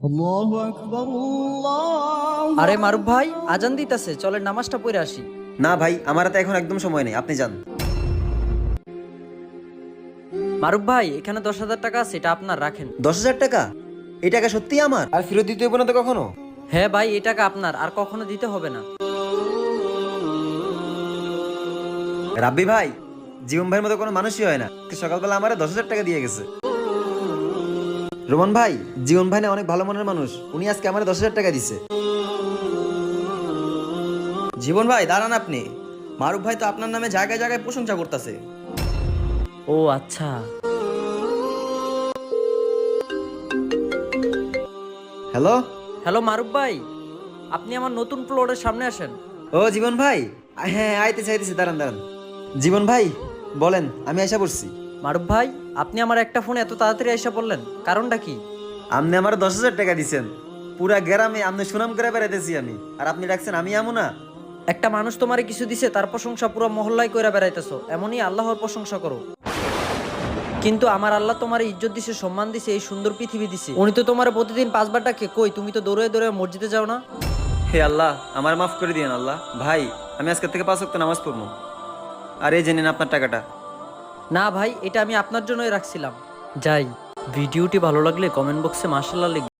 আল্লাহু আকবার আল্লাহু আরে মারুফ ভাই, আজান দিতেছে, চলেন নামাজটা পড়ে আসি। না ভাই, আমার হাতে এখন একদম সময় নেই, আপনি যান। মারুফ ভাই, এখানে 10,000 টাকা আছে, এটা আপনার, রাখেন। 10,000 টাকা? এই টাকা সত্যি আমার? আর ফেরত দিতে হইব না তো কখনো? হ্যাঁ ভাই, এই টাকা আপনার, আর কখনো দিতে হবে না। রাব্বি ভাই, জীবন ভাইয়ের মতো কোনো মানুষই হয় না, সকালবেলা আমারে 10,000 টাকা দিয়ে গেছে। রোমান ভাই, জীবন ভাই না অনেক ভালো মনের মানুষ, উনি আজকে আমারে 10,000 টাকা দিছে। জীবন ভাই দাঁড়ান আপনি। মারুফ ভাই তো আপনার নামে জায়গায় জায়গায় প্রশংসা করতেছে। ও আচ্ছা। হ্যালো। হ্যালো মারুফ ভাই, আপনি আমার নতুন প্লটের সামনে আসেন। ও জীবন ভাই, হ্যাঁ আইতেছি, দাঁড়ান দাঁড়ান। জীবন ভাই বলেন, আমি আশা করছি। মারুফ ভাই, আপনি আমার একটা ফোন এত তাড়াতাড়ি আইসা বললেন, কারণটা কি? আপনি আমার 10,000 টাকা দিছেন, পুরা গ্রামে আপনি সুনাম করে বেড়াইতেছি আমি, আর আপনি ডাকছেন আমি আমু না? একটা মানুষ তোমারে কিছু দিছে, তার প্রশংসা পুরো মহল্লায় কইরা বেড়াইতেছো, এমনই আল্লাহর প্রশংসা করো। কিন্তু আমার আল্লাহ তোমার ইজ্জত দিছে, সম্মান দিছে, এই সুন্দর পৃথিবী দিছে। উনি তো তোমার প্রতিদিন 5 বার ডাকে, কই তুমি তো দৌড়ে দৌড়ে মসজিদে যাও না? হে আল্লাহ, আমার মাফ করে দিয়েন আল্লাহ। ভাই, আমি আজকে থেকে 5 ওয়াক্ত নামাজ পড়বো। আর এই জেনেন আপনার টাকাটা। না ভাই, এটা আমি আপনার জন্যই রাখছিলাম। যাই, ভিডিওটি ভালো লাগলে কমেন্ট বক্সে মাশাআল্লাহ লিখবেন।